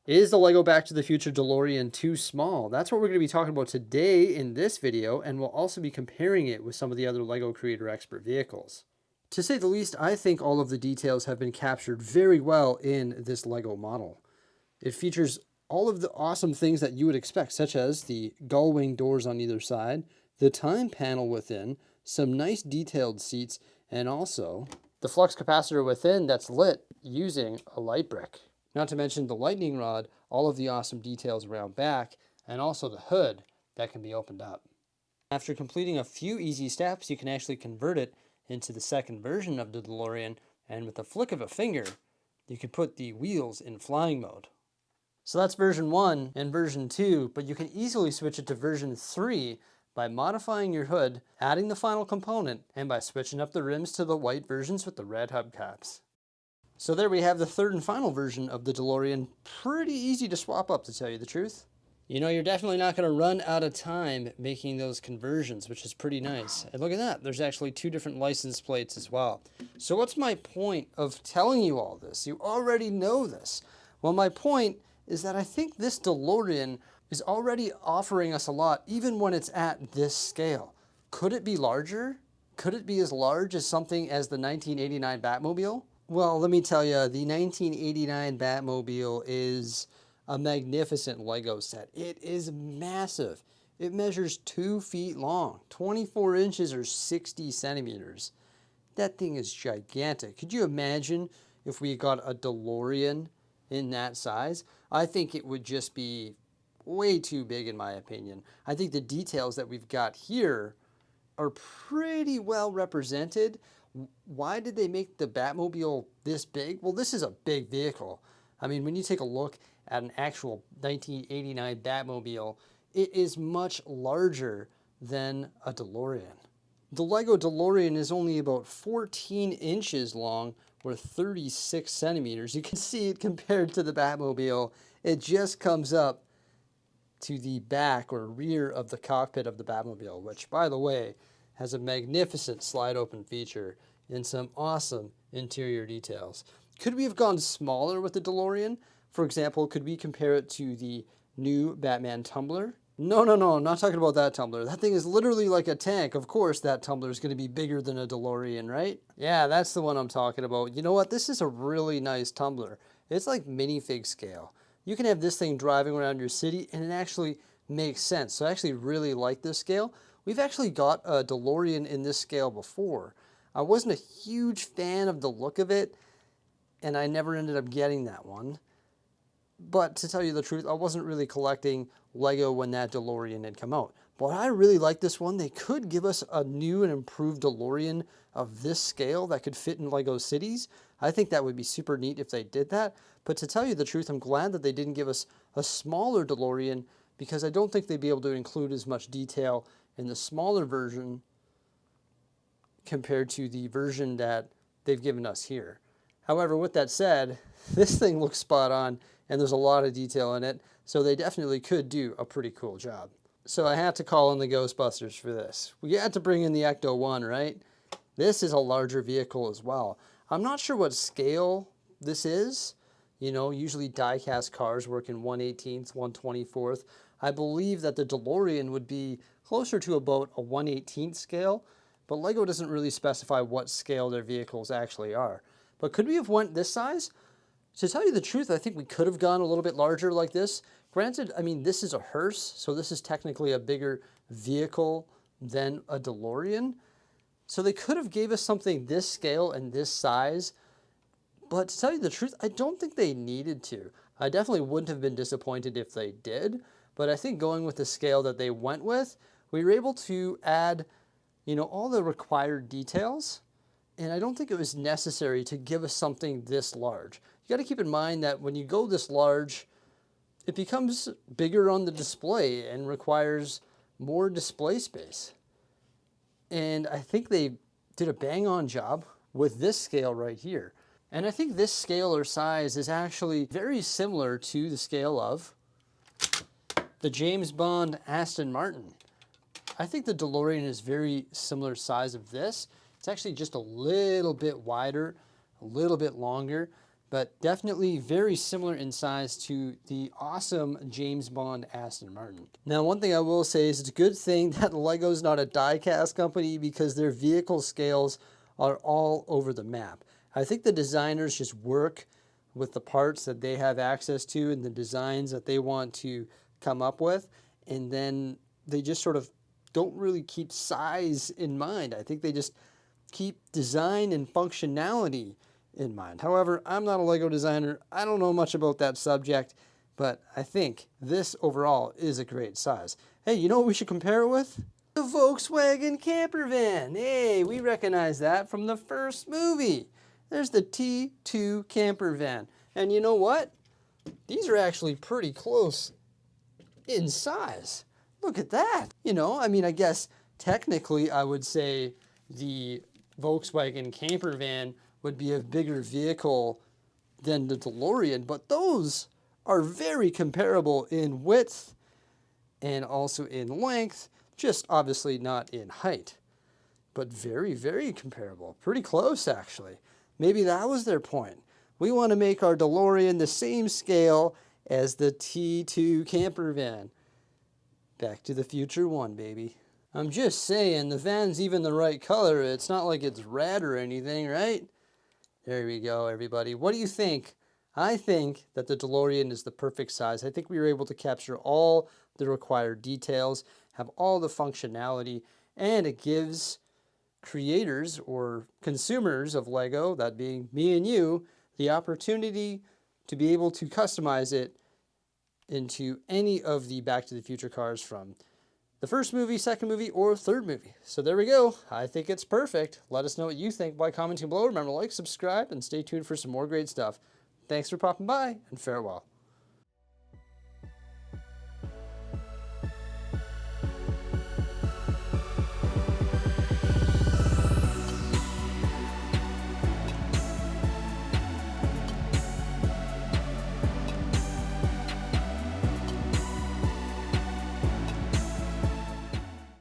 Is the Lego Back to the Future DeLorean too small? That's what we're going to be talking about today in this video, and we'll also be comparing it with some of the other Lego Creator Expert vehicles. To say the least, I think all of the details have been captured very well in this Lego model. It features all of the awesome things that you would expect, such as the gull wing doors on either side, the time panel within, some nice detailed seats, and also the flux capacitor within that's lit using a light brick. Not to mention the lightning rod, all of the awesome details around back, and also the hood that can be opened up. After completing a few easy steps, you can actually convert it into the second version of the DeLorean, and with a flick of a finger, you can put the wheels in flying mode. So that's version 1 and version 2, but you can easily switch it to version 3 by modifying your hood, adding the final component, and by switching up the rims to the white versions with the red hubcaps. So there we have the third and final version of the DeLorean. Pretty easy to swap up, to tell you the truth. You know, you're definitely not going to run out of time making those conversions, which is pretty nice. And look at that, there's actually 2 different license plates as well. So what's my point of telling you all this? You already know this. Well, my point is that I think this DeLorean is already offering us a lot, even when it's at this scale. Could it be larger? Could it be as large as something as the 1989 Batmobile? Well, let me tell you, the 1989 Batmobile is a magnificent Lego set. It is massive. It measures 2 feet long, 24 inches or 60 centimeters. That thing is gigantic. Could you imagine if we got a DeLorean in that size? I think it would just be way too big in my opinion. I think the details that we've got here are pretty well represented. Why did they make the Batmobile this big? Well, this is a big vehicle. I mean, when you take a look at an actual 1989 Batmobile, it is much larger than a DeLorean. The Lego DeLorean is only about 14 inches long or 36 centimeters. You can see it compared to the Batmobile. It just comes up to the back or rear of the cockpit of the Batmobile, which, by the way, has a magnificent slide open feature and some awesome interior details. Could we have gone smaller with the DeLorean? For example, could we compare it to the new Batman tumbler? No, I'm not talking about that tumbler. That thing is literally like a tank. Of course, that tumbler is going to be bigger than a DeLorean, right? Yeah, that's the one I'm talking about. You know what? This is a really nice tumbler. It's like minifig scale. You can have this thing driving around your city and it actually makes sense. So I actually really like this scale. We've actually got a DeLorean in this scale before. I wasn't a huge fan of the look of it, and I never ended up getting that one. But to tell you the truth, I wasn't really collecting Lego when that DeLorean had come out. But I really like this one. They could give us a new and improved DeLorean of this scale that could fit in Lego cities. I think that would be super neat if they did that. But to tell you the truth, I'm glad that they didn't give us a smaller DeLorean because I don't think they'd be able to include as much detail in the smaller version compared to the version that they've given us here. However, with that said, this thing looks spot on and there's a lot of detail in it, so they definitely could do a pretty cool job. So I had to call in the Ghostbusters for this. We had to bring in the Ecto 1, right? This is a larger vehicle as well. I'm not sure what scale this is. You know, usually die-cast cars work in 1/18th, 1/24th. I believe that the DeLorean would be closer to about a 1/18th scale, but Lego doesn't really specify what scale their vehicles actually are. But could we have went this size? To tell you the truth, I think we could have gone a little bit larger like this. Granted, I mean, this is a hearse, so this is technically a bigger vehicle than a DeLorean. So they could have gave us something this scale and this size. But to tell you the truth, I don't think they needed to. I definitely wouldn't have been disappointed if they did. But I think going with the scale that they went with, we were able to add, you know, all the required details. And I don't think it was necessary to give us something this large. You got to keep in mind that when you go this large, it becomes bigger on the display and requires more display space. And I think they did a bang-on job with this scale right here. And I think this scale or size is actually very similar to the scale of the James Bond Aston Martin. I think the DeLorean is very similar size of this. It's actually just a little bit wider, a little bit longer. but definitely very similar in size to the awesome James Bond Aston Martin. Now, one thing I will say is it's a good thing that Lego's not a die-cast company because their vehicle scales are all over the map. I think the designers just work with the parts that they have access to and the designs that they want to come up with, and then they just sort of don't really keep size in mind. I think they just keep design and functionality in mind. However, I'm not a Lego designer. I don't know much about that subject, but I think this overall is a great size. Hey, you know what we should compare it with? The Volkswagen camper van. Hey, we recognize that from the first movie. There's the T2 camper van. And you know what? These are actually pretty close in size. Look at that. You know, I mean, I guess technically I would say the Volkswagen camper van would be a bigger vehicle than the DeLorean, but those are very comparable in width and also in length, just obviously not in height, but very, very comparable. Pretty close, actually. Maybe that was their point. We want to make our DeLorean the same scale as the T2 camper van. Back to the Future 1, baby. I'm just saying, the van's even the right color. It's not like it's red or anything, right? There we go, everybody. What do you think? I think that the DeLorean is the perfect size. I think we were able to capture all the required details, have all the functionality, and it gives creators or consumers of Lego, that being me and you, the opportunity to be able to customize it into any of the Back to the Future cars from the first movie, second movie, or third movie. So there we go. I think it's perfect. Let us know what you think by commenting below. Remember to like, subscribe, and stay tuned for some more great stuff. Thanks for popping by, and farewell.